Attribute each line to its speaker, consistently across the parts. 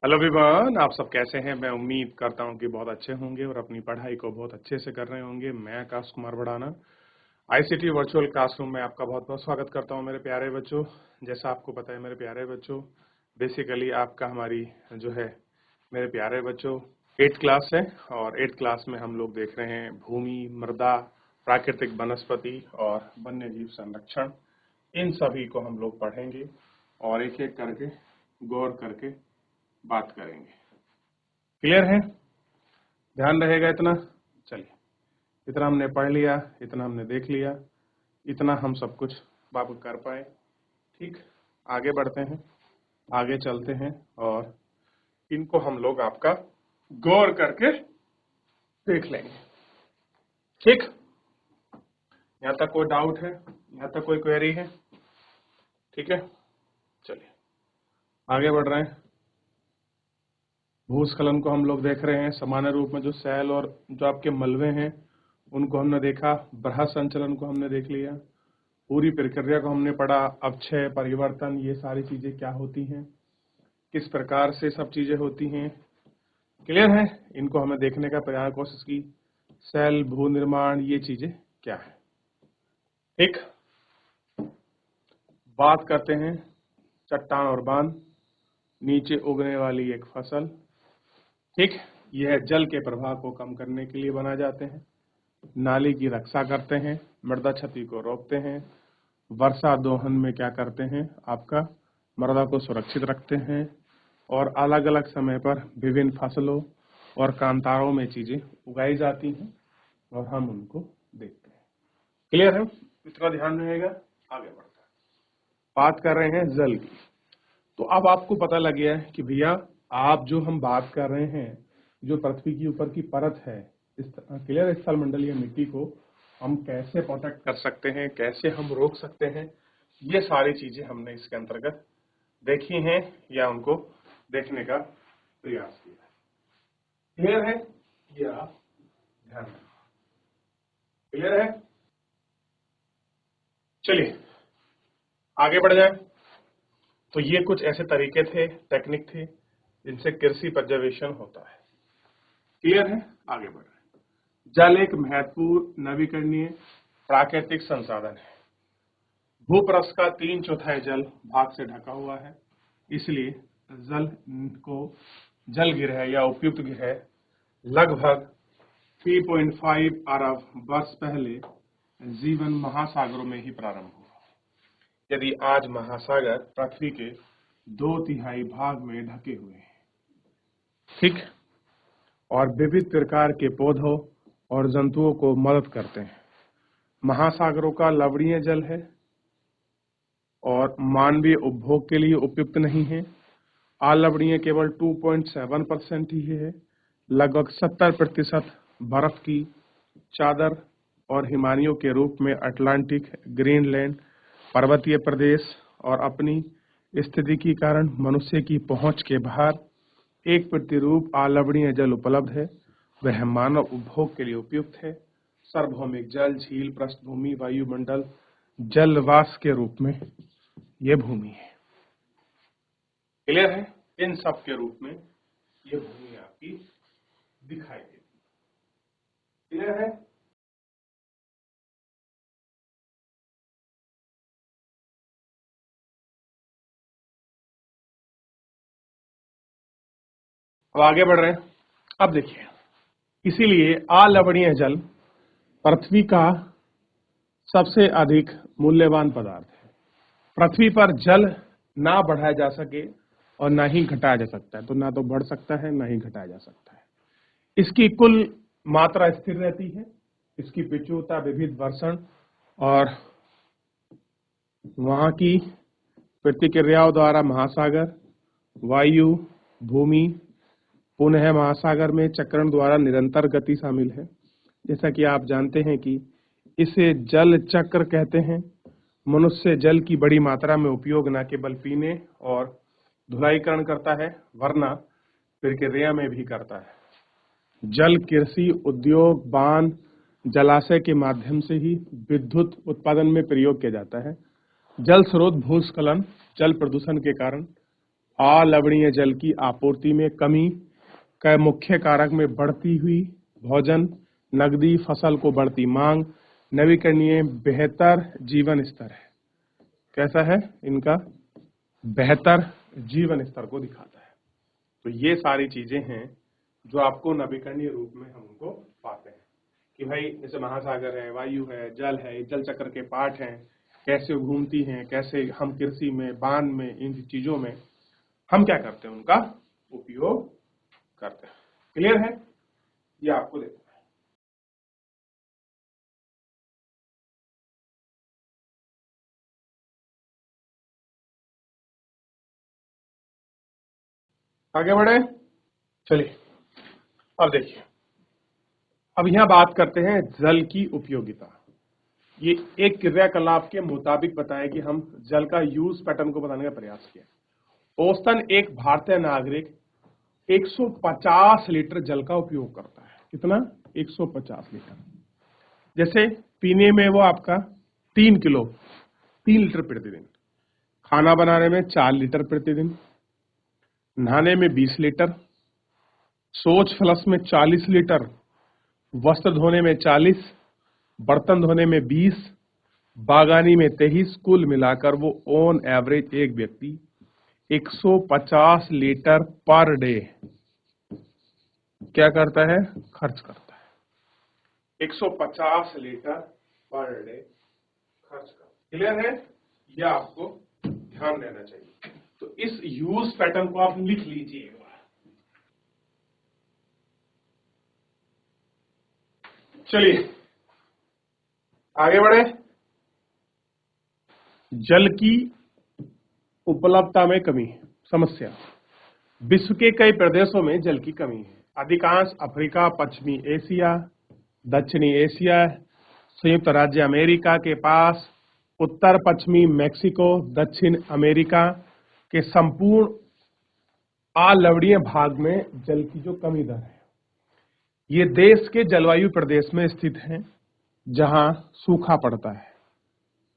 Speaker 1: Hello everyone, आप सब कैसे हैं। मैं उम्मीद करता हूं कि बहुत अच्छे होंगे और अपनी पढ़ाई को बहुत अच्छे से कर रहे होंगे। मैं आकाश कुमार बढ़ाना आईसीटी वर्चुअल क्लासरूम में आपका बहुत बहुत स्वागत करता हूं मेरे प्यारे बच्चों। जैसा आपको पता है मेरे प्यारे बच्चों, बेसिकली आपका हमारी जो है मेरे प्यारे बच्चों 8th क्लास है और 8th क्लास में हम लोग देख रहे हैं भूमि, मृदा, प्राकृतिक वनस्पति और वन्य जीव संरक्षण। इन सभी को हम लोग पढ़ेंगे और एक एक करके गौर करके बात करेंगे। क्लियर है? ध्यान रहेगा इतना। चलिए, इतना हमने पढ़ लिया, इतना हमने देख लिया, इतना हम सब कुछ बाबू कर पाए। ठीक, आगे बढ़ते हैं, आगे चलते हैं और इनको हम लोग आपका गौर करके देख लेंगे। ठीक, यहाँ तक कोई डाउट है? यहाँ तक कोई क्वेरी है? ठीक है, चलिए आगे बढ़ रहे हैं। भूस्खलन को हम लोग देख रहे हैं। सामान्य रूप में जो सैल और जो आपके मलबे हैं उनको हमने देखा। बृहद संचलन को हमने देख लिया। पूरी प्रक्रिया को हमने पढ़ा। अपक्षय, परिवर्तन, ये सारी चीजें क्या होती हैं, किस प्रकार से सब चीजें होती हैं। क्लियर है? इनको हमें देखने का प्रयास कोशिश की। सैल, भू निर्माण, ये चीजें क्या है। ठीक, बात करते हैं चट्टान और बांध, नीचे उगने वाली एक फसल। ठीक, यह जल के प्रवाह को कम करने के लिए बनाए जाते हैं। नाली की रक्षा करते हैं, मृदा क्षति को रोकते हैं। वर्षा दोहन में क्या करते हैं, आपका मृदा को सुरक्षित रखते हैं और अलग अलग समय पर विभिन्न फसलों और कांतारों में चीजें उगाई जाती हैं और हम उनको देखते हैं। क्लियर है? इतना ध्यान रहेगा। आगे बढ़ते हैं, बात कर रहे हैं जल की। तो अब आपको पता लग गया है कि भैया आप जो हम बात कर रहे हैं, जो पृथ्वी की ऊपर की परत है, इस क्लियर स्थल मंडलीय मिट्टी को हम कैसे प्रोटेक्ट कर सकते हैं, कैसे हम रोक सकते हैं, ये सारी चीजें हमने इसके अंतर्गत देखी हैं या उनको देखने का प्रयास किया है। क्लियर है? या ध्यान रखना। क्लियर है? चलिए आगे बढ़ जाए। तो ये कुछ ऐसे तरीके थे, टेक्निक थे जिनसे कृषि पर्यवेक्षण होता है। क्लियर है? आगे बढ़ रहे हैं। जल एक महत्वपूर्ण नवीकरणीय प्राकृतिक संसाधन है। भूपृष्ठ का 3/4 जल भाग से ढका हुआ है, इसलिए जल को जल गिरह या उपयुक्त गिरह लगभग 3.5 अरब वर्ष पहले जीवन महासागरों में ही प्रारंभ हुआ। यदि आज महासागर पृथ्वी के 2/3 भाग में ढके हुए हैं, ठीक, और विविध प्रकार के पौधों और जंतुओं को मदद करते हैं। महासागरों का लवणीय जल है और मानवीय उपभोग के लिए उपयुक्त नहीं है। अलवणीय केवल 2.7% ही है। लगभग 70% बर्फ की चादर और हिमानियों के रूप में अटलांटिक, ग्रीनलैंड, पर्वतीय प्रदेश और अपनी स्थिति के कारण मनुष्य की पहुंच के बाहर एक प्रतिरूप अलवणीय जल उपलब्ध है। वह मानव उपभोग के लिए उपयुक्त है। सार्वभौमिक जल, झील, पृष्ठभूमि, वायुमंडल, जलवाष्प के रूप में यह भूमि है। क्लियर है? इन सब के रूप में यह भूमि आपकी दिखाई देती है। क्लियर है? अब आगे बढ़ रहे हैं। अब देखिए, इसीलिए अलवणीय जल पृथ्वी का सबसे अधिक मूल्यवान पदार्थ है। पृथ्वी पर जल ना बढ़ाया जा सके और ना ही घटाया जा सकता है, तो ना तो बढ़ सकता है ना ही घटाया जा सकता है। इसकी कुल मात्रा स्थिर रहती है। इसकी प्रचुरता, विविध वर्षण और वहां की प्रतिक्रियाओं द्वारा महासागर, वायु, भूमि, पुनः महासागर में चक्रण द्वारा निरंतर गति शामिल है। जैसा कि आप जानते हैं कि इसे जल चक्र कहते हैं। मनुष्य जल की बड़ी मात्रा में उपयोग न केवल पीने और धुलाईकरण करता है, वरना प्रक्रिया में भी करता है। जल कृषि, उद्योग, बांध, जलाशय के माध्यम से ही विद्युत उत्पादन में प्रयोग किया जाता है। जल स्रोत भूस्खलन, जल प्रदूषण के कारण अलवणीय जल की आपूर्ति में कमी के मुख्य कारक में बढ़ती हुई भोजन, नकदी फसल को बढ़ती मांग, नवीकरणीय बेहतर जीवन स्तर है। कैसा है इनका? बेहतर जीवन स्तर को दिखाता है। तो ये सारी चीजें हैं जो आपको नवीकरणीय रूप में हम उनको पाते हैं कि भाई जैसे महासागर है, वायु है, जल है, जल चक्र के पार्ट हैं, कैसे घूमती हैं, कैसे हम कृषि में, बांध में, इन चीजों में हम क्या करते हैं, उनका उपयोग करते हैं। क्लियर है? ये आपको देखना है। आगे बढ़े, चलिए अब देखिए, अब यहां बात करते हैं जल की उपयोगिता। ये एक क्रियाकलाप के मुताबिक बताया कि हम जल का यूज पैटर्न को बताने का प्रयास किया। औसतन एक भारतीय नागरिक 150 लीटर जल का उपयोग करता है। कितना? 150 लीटर। जैसे पीने में वो आपका 3 लीटर प्रतिदिन, खाना बनाने में 4 लीटर प्रतिदिन, नहाने में 20 लीटर, शौच फ्लश में 40 लीटर, वस्त्र धोने में 40, बर्तन धोने में 20, बागानी में 23, कुल मिलाकर वो ऑन एवरेज एक व्यक्ति 150 लीटर पर डे क्या करता है? खर्च करता है। 150 लीटर पर डे खर्च करता है। क्लियर है? यह आपको ध्यान देना चाहिए। तो इस यूज पैटर्न को आप लिख लीजिए एक बार। चलिए आगे बढ़े। जल की उपलब्धता में कमी समस्या। विश्व के कई प्रदेशों में जल की कमी है। अधिकांश अफ्रीका, पश्चिमी एशिया, दक्षिणी एशिया, संयुक्त राज्य अमेरिका के पास, उत्तर पश्चिमी मैक्सिको, दक्षिण अमेरिका के संपूर्ण अलवणीय भाग में जल की जो कमी दर है, ये देश के जलवायु प्रदेश में स्थित है जहां सूखा पड़ता है,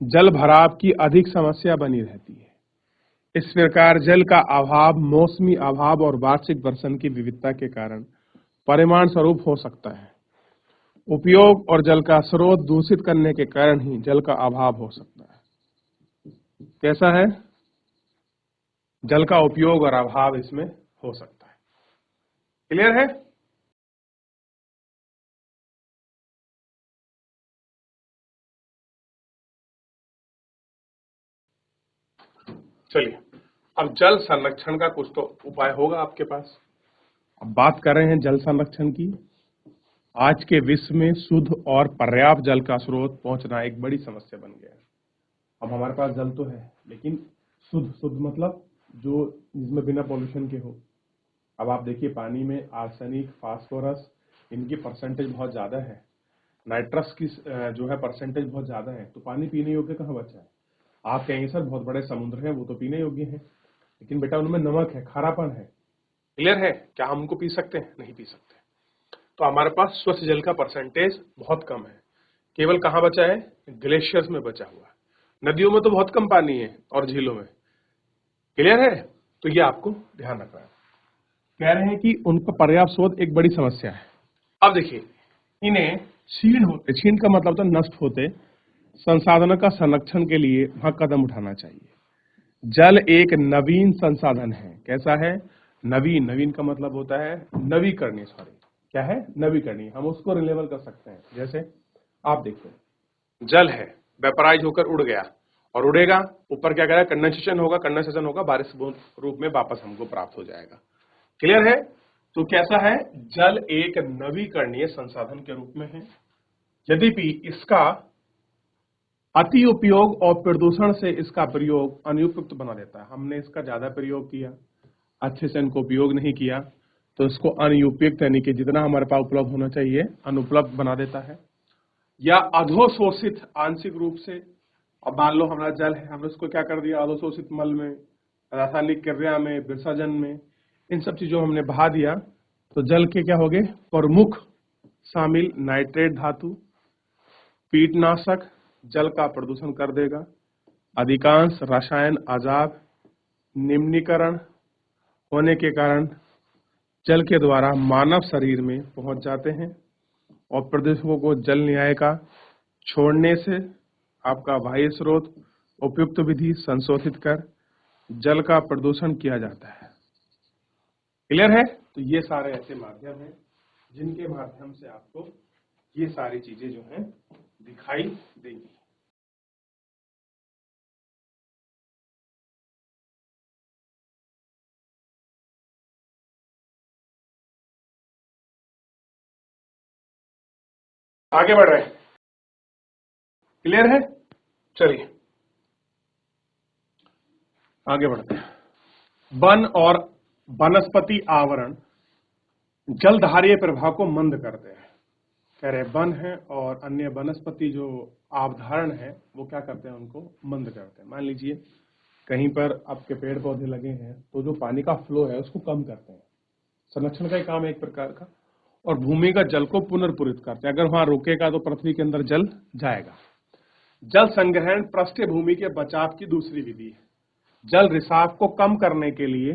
Speaker 1: जल भराव की अधिक समस्या बनी रहती है। इस प्रकार जल का अभाव मौसमी अभाव और वार्षिक वर्षण की विविधता के कारण परिमाण स्वरूप हो सकता है। उपयोग और जल का स्रोत दूषित करने के कारण ही जल का अभाव हो सकता है। कैसा है? जल का उपयोग और अभाव इसमें हो सकता है। क्लियर है? चलिए अब जल संरक्षण का कुछ तो उपाय होगा आपके पास। अब बात कर रहे हैं जल संरक्षण की। आज के विश्व में शुद्ध और पर्याप्त जल का स्रोत पहुंचना एक बड़ी समस्या बन गया है। अब हमारे पास जल तो है, लेकिन शुद्ध मतलब जो जिसमें बिना पॉल्यूशन के हो। अब आप देखिए पानी में आर्सेनिक, फास्फोरस, इनकी परसेंटेज बहुत ज्यादा है, नाइट्रस की जो है परसेंटेज बहुत ज्यादा है, तो पानी पीने योग्य कहाँ बचा है? आप कहेंगे सर बहुत बड़े समुद्र हैं, वो तो पीने योग्य है, लेकिन बेटा उनमें नमक है, खारापन है। क्लियर है? क्या हम उनको पी सकते हैं? नहीं पी सकते। तो हमारे पास स्वच्छ जल का परसेंटेज बहुत कम है। केवल कहाँ बचा है? ग्लेशियर्स में बचा हुआ है। नदियों में तो बहुत कम पानी है और झीलों में। क्लियर है? तो ये आपको ध्यान रखना है। कह रहे हैं कि उनका पर्याप्त स्रोत एक बड़ी समस्या है। अब देखिए, इन्हें क्षीण होते, क्षीण का मतलब होता है नष्ट होते संसाधनों का संरक्षण के लिए वहां कदम उठाना चाहिए। जल एक नवीन संसाधन है। कैसा है? नवीन। नवीन का मतलब होता है नवीकरणीय। सॉरी, क्या है? नवीकरणीय। हम उसको रिलेबल कर सकते हैं। जैसे आप देखिए, जल है, वेपराइज होकर उड़ गया और उड़ेगा, ऊपर क्या करेगा? कंडेंसेशन होगा, कंडेंसेशन होगा, बारिश रूप में वापस हमको प्राप्त हो जाएगा। क्लियर है? तो कैसा है? जल एक नवीकरणीय संसाधन के रूप में है। यद्यपि इसका अति उपयोग और प्रदूषण से इसका प्रयोग अनुपयुक्त बना देता है। हमने इसका ज्यादा प्रयोग किया, अच्छे से इनको उपयोग नहीं किया, तो इसको अनुपयुक्त यानी कि जितना हमारे पास उपलब्ध होना चाहिए अनुपलब्ध बना देता है, या अधोशोषित आंशिक रूप से। अब मान लो हमारा जल है, हमने उसको क्या कर दिया? अधोशोषित मल में, रासायनिक क्रिया में, विसर्जन में, इन सब चीजों में हमने बहा दिया, तो जल के क्या हो गए? प्रमुख शामिल नाइट्रेट धातु, कीटनाशक जल का प्रदूषण कर देगा। अधिकांश रसायन अजाब, निम्नीकरण, होने के कारण जल के द्वारा मानव शरीर में पहुंच जाते हैं और प्रदूषकों को जल न्याय का छोड़ने से आपका बाह्य स्रोत उपयुक्त विधि संशोधित कर जल का प्रदूषण किया जाता है। क्लियर है? तो ये सारे ऐसे माध्यम हैं जिनके माध्यम से आपको ये सारी चीजें जो हैं दिखाई देंगी। आगे बढ़ रहे हैं। क्लियर है? चलिए आगे बढ़ते हैं। वन और वनस्पति आवरण जलधारीय प्रभाव को मंद करते हैं। कह रहे वन है और अन्य वनस्पति जो आवधारण है वो क्या करते हैं, उनको मंद करते हैं। मान लीजिए कहीं पर आपके पेड़ पौधे लगे हैं तो जो पानी का फ्लो है उसको कम करते हैं, संरक्षण का ही काम है एक प्रकार का, और भूमिगत जल को पुनर्पूरित करते हैं। अगर वहां रुकेगा तो पृथ्वी के अंदर जल जाएगा। जल संग्रहण पृष्ठ भूमि के बचाव की दूसरी विधि है। जल रिसाव को कम करने के लिए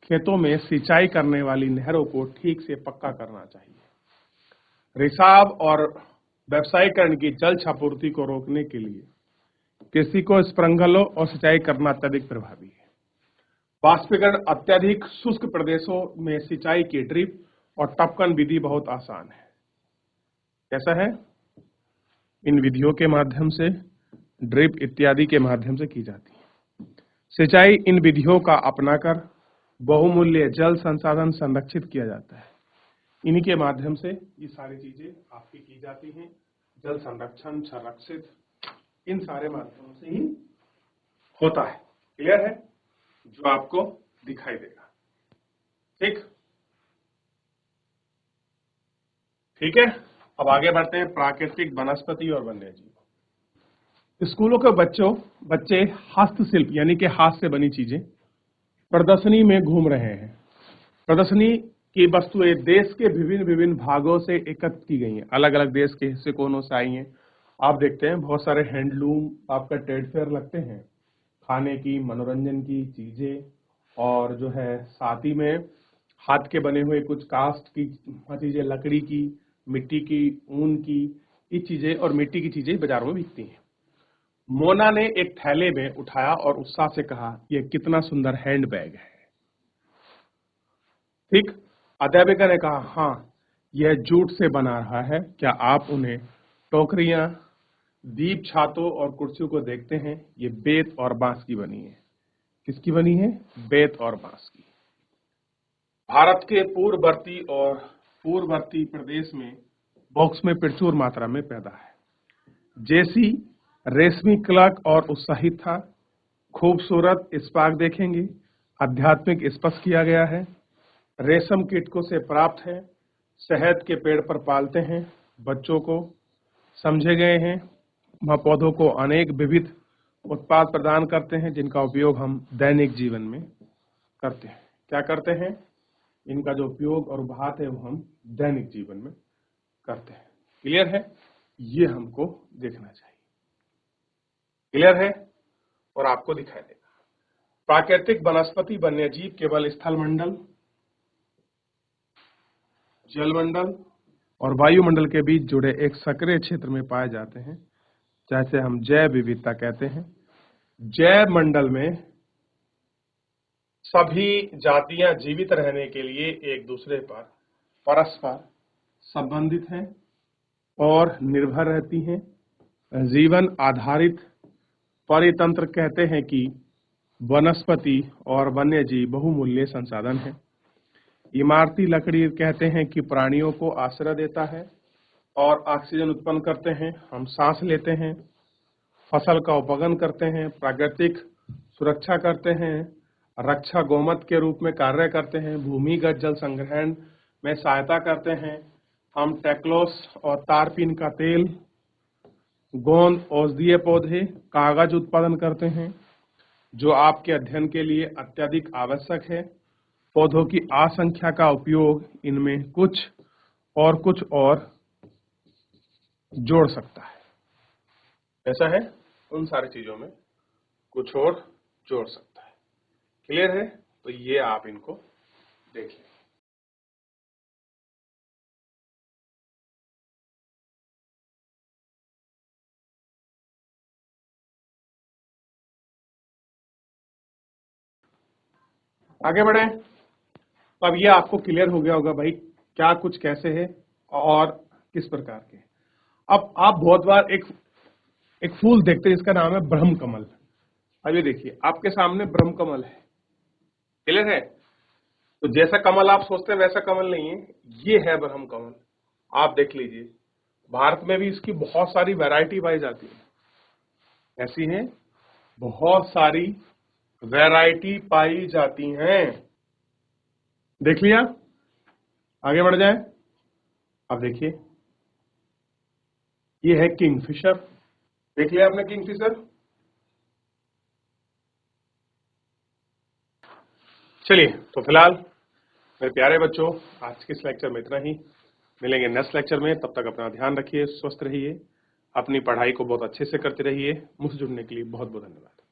Speaker 1: खेतों में सिंचाई करने वाली नहरों को ठीक से पक्का करना चाहिए। रिसाव और व्यवसायीकरण की जल छापूर्ति को रोकने के लिए कृषि को स्प्रिंकलरों और सिंचाई करना अत्यधिक प्रभावी है। वाष्पीकरण अत्यधिक शुष्क प्रदेशों में सिंचाई की ड्रिप और टपकन विधि बहुत आसान है। कैसा है? इन विधियों के माध्यम से, ड्रिप इत्यादि के माध्यम से की जाती है। सिंचाई इन विधियों का अपनाकर बहुमूल्य जल संसाधन संरक्षित किया जाता है। इन्हीं के माध्यम से ये सारी चीजें आपकी की जाती हैं। जल संरक्षण, संरक्षित, इन सारे माध्यमों से ही होता है। क्लियर है? जो आपको दिखाई देगा। ठीक है। अब आगे बढ़ते हैं। प्राकृतिक, वनस्पति और वन्यजीव। स्कूलों के बच्चे हस्तशिल्प यानी कि हाथ से बनी चीजें प्रदर्शनी में घूम रहे हैं। प्रदर्शनी की वस्तुएं देश के विभिन्न भागों से एकत्र की गई हैं। अलग अलग देश के हिस्से कोनों से आई हैं। आप देखते हैं बहुत सारे हैंडलूम आपका ट्रेड फेयर लगते हैं, खाने की, मनोरंजन की चीजें, और जो है साथ ही में हाथ के बने हुए कुछ कास्ट की चीजें, लकड़ी की, मिट्टी की, ऊन की, ये चीजें और मिट्टी की चीजें बाजारों में बिकती हैं। मोना ने एक थैले में उठाया और उत्साह से कहा, यह कितना सुंदर हैंडबैग है। ठीक। अध्यापिका ने कहा, हाँ, यह जूट से बना रहा है। क्या आप उन्हें टोकरियां, दीप, छातों और कुर्सियों को देखते हैं? ये बेत और बांस की बनी है। किसकी बनी है? बेत और बांस की। भारत के पूर्ववर्ती प्रदेश में बॉक्स में प्रचुर मात्रा में पैदा है। जेसी रेशमी क्लर्क और उत्साहित था। खूबसूरत स्पार्क देखेंगे, आध्यात्मिक स्पर्श किया गया है। रेशम कीटकों से प्राप्त है। शहद के पेड़ पर पालते हैं। बच्चों को समझे गए हैं। वह पौधों को अनेक विविध उत्पाद प्रदान करते हैं जिनका उपयोग हम दैनिक जीवन में करते हैं। क्या करते हैं? इनका जो उपयोग और भात है वो हम दैनिक जीवन में करते हैं। क्लियर है? ये हमको देखना चाहिए। क्लियर है? और आपको दिखाई देगा। प्राकृतिक, वनस्पति, वन्यजीव केवल स्थलमंडल, जलमंडल और वायुमंडल के बीच जुड़े एक सक्रिय क्षेत्र में पाए जाते हैं, जैसे हम जैव विविधता कहते हैं। जैव मंडल में सभी जातियां जीवित रहने के लिए एक दूसरे पर परस्पर संबंधित हैं और निर्भर रहती हैं। जीवन आधारित परितंत्र कहते हैं कि वनस्पति और वन्यजीव बहुमूल्य संसाधन हैं। इमारती लकड़ी कहते हैं कि प्राणियों को आश्रय देता है और ऑक्सीजन उत्पन्न करते हैं। हम सांस लेते हैं, फसल का उपगन करते हैं, प्राकृतिक सुरक्षा करते हैं, रक्षा गोमत के रूप में कार्य करते हैं, भूमिगत जल संग्रहण में सहायता करते हैं। हम टेक्लोस और तारपीन का तेल, गोंद, औषधीय पौधे, कागज उत्पादन करते हैं जो आपके अध्ययन के लिए अत्यधिक आवश्यक है। पौधों की असंख्या का उपयोग इनमें कुछ और जोड़ सकता है। ऐसा है? उन सारी चीजों में कुछ और जोड़ सकता है। क्लियर है? तो ये आप इनको देख लें। आगे बढ़े। तो अब ये आपको क्लियर हो गया होगा भाई क्या कुछ कैसे है और किस प्रकार के। अब आप बहुत बार एक फूल देखते हैं जिसका नाम है ब्रह्म कमल। अब ये देखिए आपके सामने ब्रह्म कमल है, क्लियर है। तो जैसा कमल आप सोचते हैं वैसा कमल नहीं है, ये है ब्रह्म कमल। आप देख लीजिए भारत में भी इसकी बहुत सारी वैरायटी पाई जाती है, ऐसी है बहुत सारी वैरायटी पाई जाती हैं। देख लिया, आगे बढ़ जाए। अब देखिए ये है किंगफिशर, देख लिया आपने किंगफिशर। चलिए तो फिलहाल मेरे प्यारे बच्चों आज के इस लेक्चर में इतना ही। मिलेंगे नेक्स्ट लेक्चर में, तब तक अपना ध्यान रखिए, स्वस्थ रहिए, अपनी पढ़ाई को बहुत अच्छे से करते रहिए। मुझसे जुड़ने के लिए बहुत बहुत धन्यवाद।